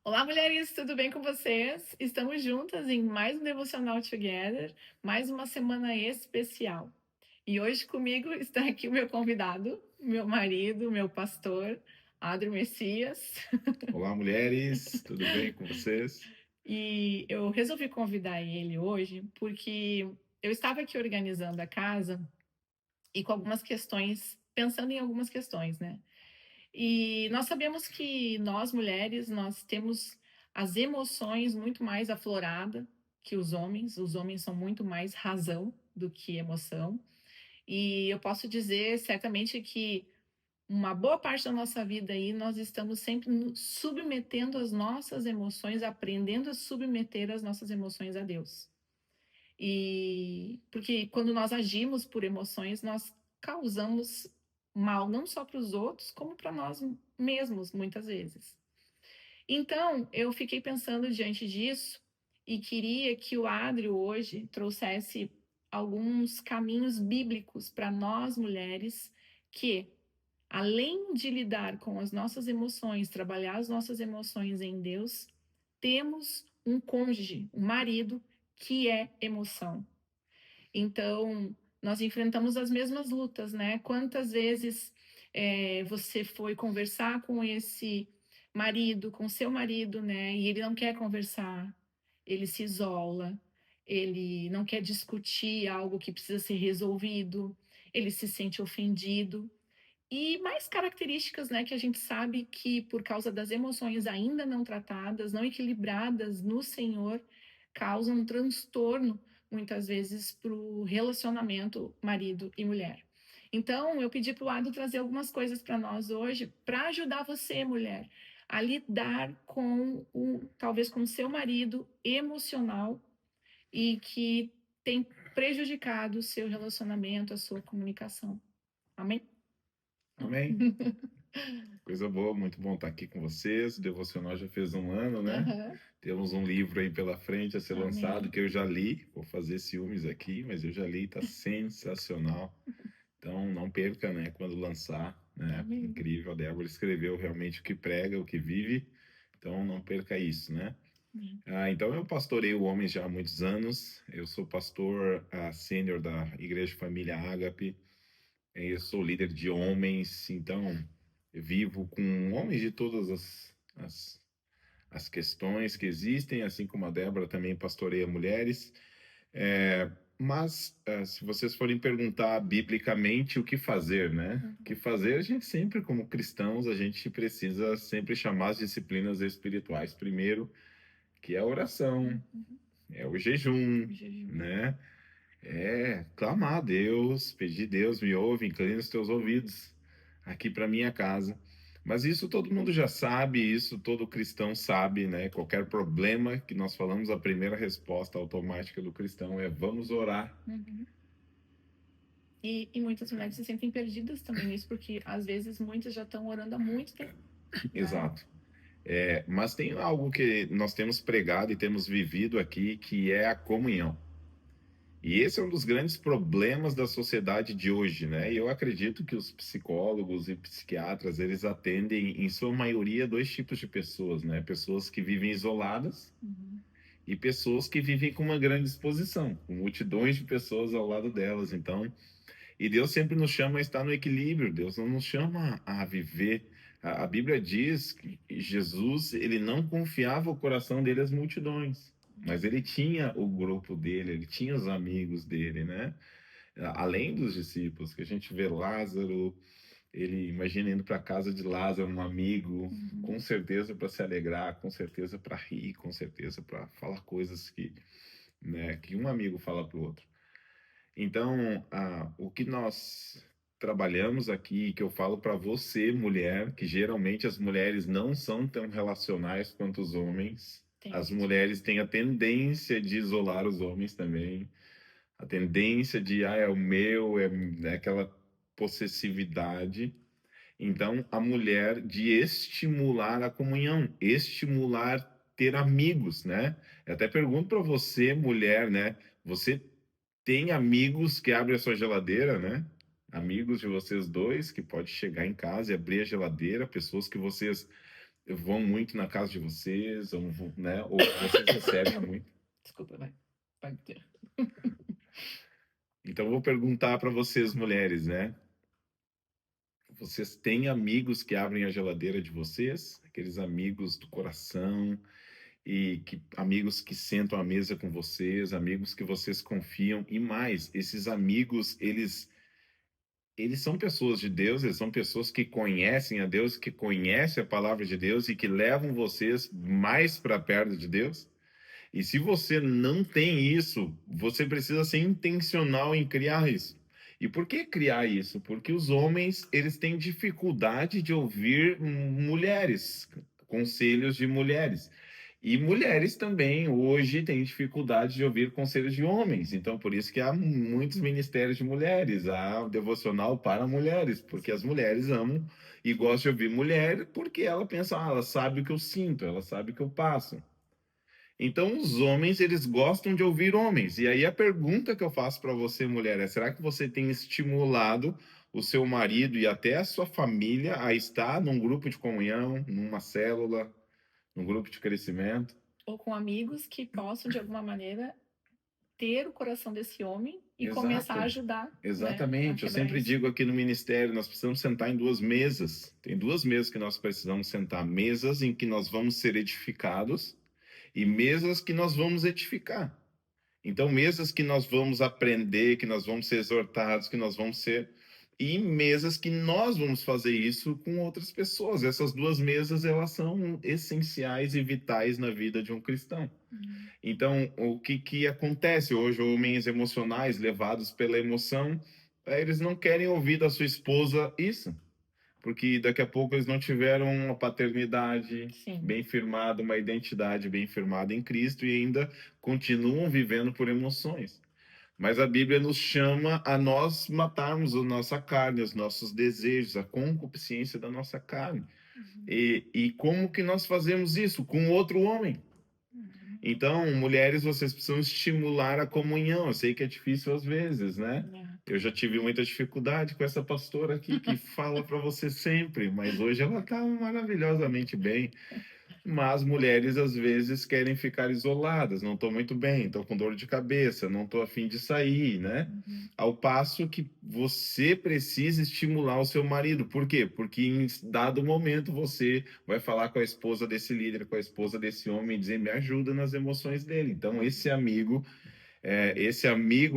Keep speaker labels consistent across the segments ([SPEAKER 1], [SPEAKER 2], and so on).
[SPEAKER 1] Olá, mulheres, tudo bem com vocês? Estamos juntas em mais um Devocional Together, mais uma semana especial. E hoje comigo está aqui o meu convidado, meu marido, meu pastor, Adro Messias.
[SPEAKER 2] Olá, mulheres, tudo bem com vocês?
[SPEAKER 1] E eu resolvi convidar ele hoje porque eu estava aqui organizando a casa e com algumas questões, pensando em algumas questões, né? E nós sabemos que nós mulheres, nós temos as emoções muito mais aflorada que os homens. Os homens são muito mais razão do que emoção. E eu posso dizer certamente que uma boa parte da nossa vida aí nós estamos sempre submetendo as nossas emoções, aprendendo a submeter as nossas emoções a Deus. E porque quando nós agimos por emoções, nós causamos mal não só para os outros, como para nós mesmos, muitas vezes. Então, eu fiquei pensando diante disso e queria que o Adrio hoje trouxesse alguns caminhos bíblicos para nós mulheres que, além de lidar com as nossas emoções, trabalhar as nossas emoções em Deus, temos um cônjuge, um marido que é emoção. Então, nós enfrentamos as mesmas lutas, né? Quantas vezes você foi conversar com esse marido, com seu marido, né? E ele não quer conversar, ele se isola, ele não quer discutir algo que precisa ser resolvido, ele se sente ofendido. E mais características, né, que a gente sabe que por causa das emoções ainda não tratadas, não equilibradas no Senhor, causam um transtorno, muitas vezes, para o relacionamento marido e mulher. Então, eu pedi para o Ado trazer algumas coisas para nós hoje, para ajudar você, mulher, a lidar com talvez com o seu marido emocional e que tem prejudicado o seu relacionamento, a sua comunicação. Amém?
[SPEAKER 2] Amém? Coisa boa, muito bom estar aqui com vocês. O Devocional já fez um ano, né?
[SPEAKER 1] Aham.
[SPEAKER 2] Temos um livro aí pela frente a ser lançado
[SPEAKER 1] Amém.
[SPEAKER 2] que eu já li. Vou fazer ciúmes aqui, mas eu já li, tá sensacional. Então não perca, né, quando lançar, né?
[SPEAKER 1] Amém.
[SPEAKER 2] Incrível, a Débora escreveu realmente o que prega, o que vive. Então não perca isso, né?
[SPEAKER 1] Amém.
[SPEAKER 2] Então eu pastoreio homens já há muitos anos. Eu sou pastor sênior da Igreja Família Ágape. Eu sou líder de homens, então eu vivo com homens de todas as questões que existem, assim como a Débora também pastoreia mulheres. Mas se vocês forem perguntar biblicamente o que fazer, né? O que
[SPEAKER 1] Uhum.
[SPEAKER 2] fazer, a gente sempre, como cristãos, a gente precisa sempre chamar as disciplinas espirituais primeiro, que é a oração,
[SPEAKER 1] Uhum.
[SPEAKER 2] é o jejum,
[SPEAKER 1] O jejum.
[SPEAKER 2] né? É, clamar a Deus, pedir Deus, me ouve, inclina os teus ouvidos aqui para minha casa. Mas isso todo mundo já sabe, isso todo cristão sabe, né? Qualquer problema que nós falamos, a primeira resposta automática do cristão é vamos orar.
[SPEAKER 1] Uhum. E muitas mulheres se sentem perdidas também nisso, porque às vezes muitas já estão orando há muito tempo, né?
[SPEAKER 2] Exato. Mas tem algo que nós temos pregado e temos vivido aqui, que é a comunhão. E esse é um dos grandes problemas da sociedade de hoje, né? E eu acredito que os psicólogos e psiquiatras, eles atendem, em sua maioria, dois tipos de pessoas, né? Pessoas que vivem isoladas
[SPEAKER 1] Uhum.
[SPEAKER 2] e pessoas que vivem com uma grande exposição, com multidões de pessoas ao lado delas. Então, e Deus sempre nos chama a estar no equilíbrio, Deus não nos chama a viver. A Bíblia diz que Jesus, ele não confiava o coração dele às multidões, mas ele tinha o grupo dele, ele tinha os amigos dele, né? Além dos discípulos, que a gente vê Lázaro, ele imagina indo para a casa de Lázaro, um amigo,
[SPEAKER 1] Uhum.
[SPEAKER 2] com certeza para se alegrar, com certeza para rir, com certeza para falar coisas que, né, que um amigo fala para o outro. Então, o que nós trabalhamos aqui, que eu falo para você, mulher, que geralmente as mulheres não são tão relacionais quanto os homens. As
[SPEAKER 1] Tende.
[SPEAKER 2] mulheres têm a tendência de isolar os homens também, a tendência de, é o meu, né, aquela possessividade. Então, a mulher de estimular a comunhão, estimular ter amigos, né? Eu até pergunto para você, mulher, né? Você tem amigos que abrem a sua geladeira, né? Amigos de vocês dois que pode chegar em casa e abrir a geladeira, pessoas que vocês vão muito na casa de vocês, ou, né? Ou vocês recebem muito?
[SPEAKER 1] Desculpa, vai. Pode ter.
[SPEAKER 2] Então, eu vou perguntar para vocês, mulheres, né? Vocês têm amigos que abrem a geladeira de vocês? Aqueles amigos do coração, amigos que sentam à mesa com vocês, amigos que vocês confiam, e mais, esses amigos, eles são pessoas de Deus, eles são pessoas que conhecem a Deus, que conhecem a palavra de Deus e que levam vocês mais para perto de Deus. E se você não tem isso, você precisa ser intencional em criar isso. E por que criar isso? Porque os homens, eles têm dificuldade de ouvir mulheres, conselhos de mulheres. E mulheres também hoje têm dificuldade de ouvir conselhos de homens. Então, por isso que há muitos ministérios de mulheres, há o devocional para mulheres, porque as mulheres amam e gostam de ouvir mulher, porque ela pensa, ela sabe o que eu sinto, ela sabe o que eu passo. Então, os homens, eles gostam de ouvir homens. E aí a pergunta que eu faço para você, mulher, é: será que você tem estimulado o seu marido e até a sua família a estar num grupo de comunhão, numa célula, num grupo de crescimento?
[SPEAKER 1] Ou com amigos que possam, de alguma maneira, ter o coração desse homem e começar a
[SPEAKER 2] Exato,
[SPEAKER 1] ajudar, né, a
[SPEAKER 2] exatamente. Eu
[SPEAKER 1] quebrar
[SPEAKER 2] sempre
[SPEAKER 1] isso.
[SPEAKER 2] digo aqui no ministério, nós precisamos sentar em duas mesas. Tem duas mesas que nós precisamos sentar. Mesas em que nós vamos ser edificados e mesas que nós vamos edificar. Então, mesas que nós vamos aprender, que nós vamos ser exortados, que nós vamos ser... E mesas que nós vamos fazer isso com outras pessoas. Essas duas mesas, elas são essenciais e vitais na vida de um cristão. Então, o que acontece hoje? Homens emocionais, levados pela emoção, eles não querem ouvir da sua esposa isso. Porque daqui a pouco eles não tiveram uma paternidade
[SPEAKER 1] Sim.
[SPEAKER 2] bem firmada, uma identidade bem firmada em Cristo e ainda continuam vivendo por emoções. Mas a Bíblia nos chama a nós matarmos a nossa carne, os nossos desejos, a concupiscência da nossa carne. E como que nós fazemos isso? Com outro homem. Então, mulheres, vocês precisam estimular a comunhão. Eu sei que é difícil às vezes, né? Eu já tive muita dificuldade com essa pastora aqui que fala para você sempre, mas hoje ela está maravilhosamente bem. Mas mulheres às vezes querem ficar isoladas, não estou muito bem, estou com dor de cabeça, não estou a fim de sair, né? Ao passo que você precisa estimular o seu marido. Por quê? Porque em dado momento você vai falar com a esposa desse líder, com a esposa desse homem e dizer: me ajuda nas emoções dele. Então esse amigo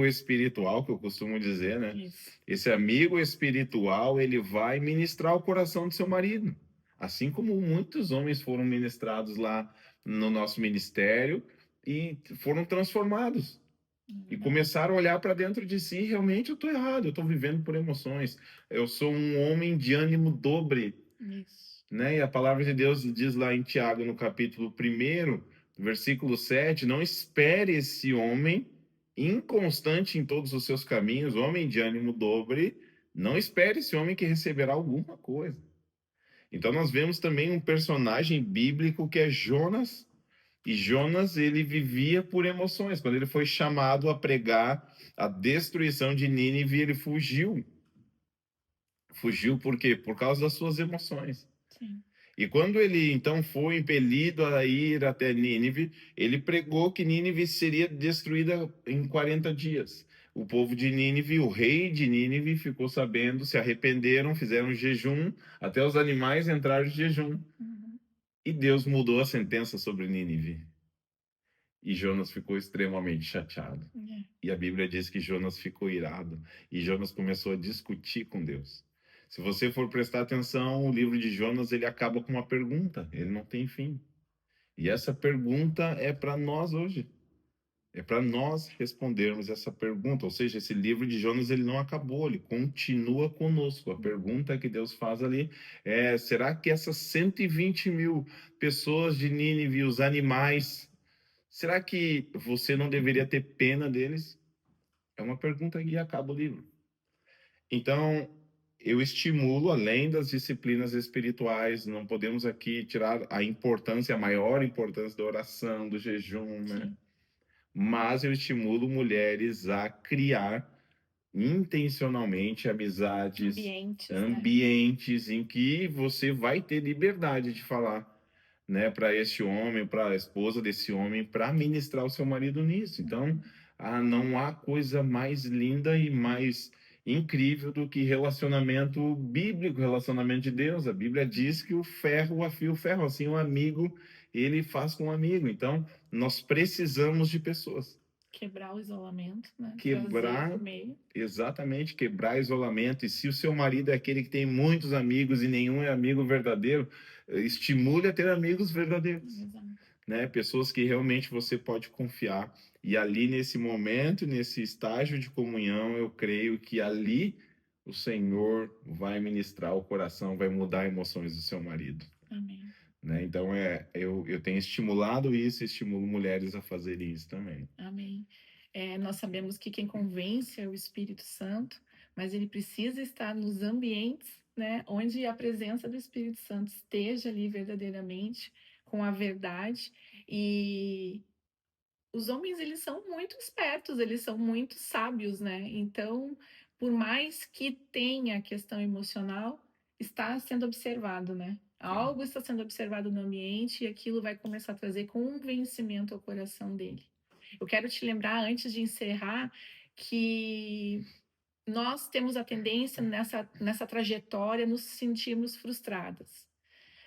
[SPEAKER 2] espiritual que eu costumo dizer, né?
[SPEAKER 1] Isso.
[SPEAKER 2] Esse amigo espiritual, ele vai ministrar o coração do seu marido. Assim como muitos homens foram ministrados lá no nosso ministério e foram transformados. E começaram a olhar para dentro de si: realmente eu estou errado, eu estou vivendo por emoções. Eu sou um homem de ânimo dobre.
[SPEAKER 1] Isso.
[SPEAKER 2] Né? E a palavra de Deus diz lá em Tiago, no capítulo 1, versículo 7, não espere esse homem inconstante em todos os seus caminhos, homem de ânimo dobre, não espere esse homem que receberá alguma coisa. Então nós vemos também um personagem bíblico que é Jonas, e Jonas, ele vivia por emoções. Quando ele foi chamado a pregar a destruição de Nínive, ele fugiu. Fugiu por quê? Por causa das suas emoções.
[SPEAKER 1] Sim.
[SPEAKER 2] E quando ele então foi impelido a ir até Nínive, ele pregou que Nínive seria destruída em 40 dias. O povo de Nínive, o rei de Nínive, ficou sabendo, se arrependeram, fizeram jejum, até os animais entraram de jejum. E Deus mudou a sentença sobre Nínive. E Jonas ficou extremamente chateado. E a Bíblia diz que Jonas ficou irado. E Jonas começou a discutir com Deus. Se você for prestar atenção, o livro de Jonas, ele acaba com uma pergunta. Ele não tem fim. E essa pergunta é para nós hoje. É para nós respondermos essa pergunta. Ou seja, esse livro de Jonas, ele não acabou, ele continua conosco. A pergunta que Deus faz ali é: será que essas 120 mil pessoas de Nínive, os animais, será que você não deveria ter pena deles? É uma pergunta que acaba o livro. Então, eu estimulo, além das disciplinas espirituais, não podemos aqui tirar a importância, a maior importância da oração, do jejum, né? Mas eu estimulo mulheres a criar intencionalmente amizades,
[SPEAKER 1] Ambientes,
[SPEAKER 2] ambientes em que você vai ter liberdade de falar né, para este homem, para a esposa desse homem, para ministrar o seu marido nisso. Então, não há coisa mais linda e mais incrível do que relacionamento bíblico, relacionamento de Deus. A Bíblia diz que o ferro afia o ferro, assim o amigo ele faz com o amigo. Então, nós precisamos de pessoas.
[SPEAKER 1] Quebrar o isolamento, né? Trazer para
[SPEAKER 2] Quebrar,
[SPEAKER 1] o meio.
[SPEAKER 2] exatamente, quebrar isolamento. E se o seu marido é aquele que tem muitos amigos e nenhum é amigo verdadeiro, estimule a ter amigos verdadeiros,
[SPEAKER 1] Exato.
[SPEAKER 2] né? Pessoas que realmente você pode confiar. E ali nesse momento, nesse estágio de comunhão, eu creio que ali o Senhor vai ministrar o coração, vai mudar emoções do seu marido,
[SPEAKER 1] Amém.
[SPEAKER 2] né? Então eu tenho estimulado isso, e estimulo mulheres a fazerem isso também.
[SPEAKER 1] Amém. Nós sabemos que quem convence é o Espírito Santo, mas ele precisa estar nos ambientes, né, onde a presença do Espírito Santo esteja ali verdadeiramente com a verdade. E os homens, eles são muito espertos, eles são muito sábios, né? Então, por mais que tenha a questão emocional, está sendo observado, né?
[SPEAKER 2] Sim.
[SPEAKER 1] Algo está sendo observado no ambiente e aquilo vai começar a trazer convencimento ao coração dele. Eu quero te lembrar, antes de encerrar, que nós temos a tendência nessa trajetória nos sentirmos frustradas.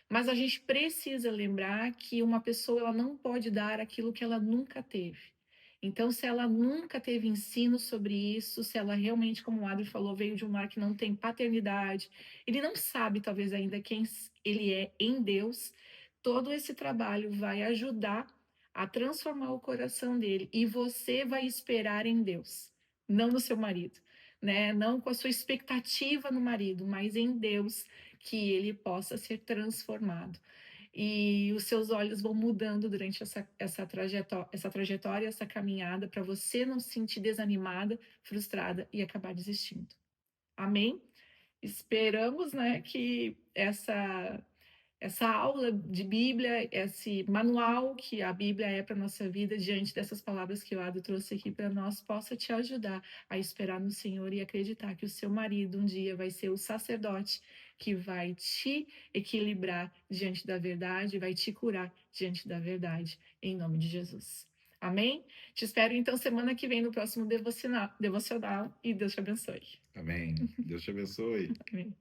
[SPEAKER 1] Mas a gente precisa lembrar que uma pessoa ela não pode dar aquilo que ela nunca teve. Então, se ela nunca teve ensino sobre isso, se ela realmente, como o Adri falou, veio de um lar que não tem paternidade, ele não sabe talvez ainda quem ele é em Deus, todo esse trabalho vai ajudar a transformar o coração dele. E você vai esperar em Deus, não no seu marido, né? Não com a sua expectativa no marido, mas em Deus, que ele possa ser transformado. E os seus olhos vão mudando durante essa trajetória, essa caminhada, para você não se sentir desanimada, frustrada e acabar desistindo. Amém? Esperamos, né, que essa aula de Bíblia, esse manual que a Bíblia é para nossa vida, diante dessas palavras que o Ado trouxe aqui para nós, possa te ajudar a esperar no Senhor e acreditar que o seu marido um dia vai ser o sacerdote que vai te equilibrar diante da verdade, vai te curar diante da verdade, em nome de Jesus. Amém? Te espero então semana que vem no próximo devocional e Deus te abençoe.
[SPEAKER 2] Amém. Deus te abençoe.
[SPEAKER 1] Amém.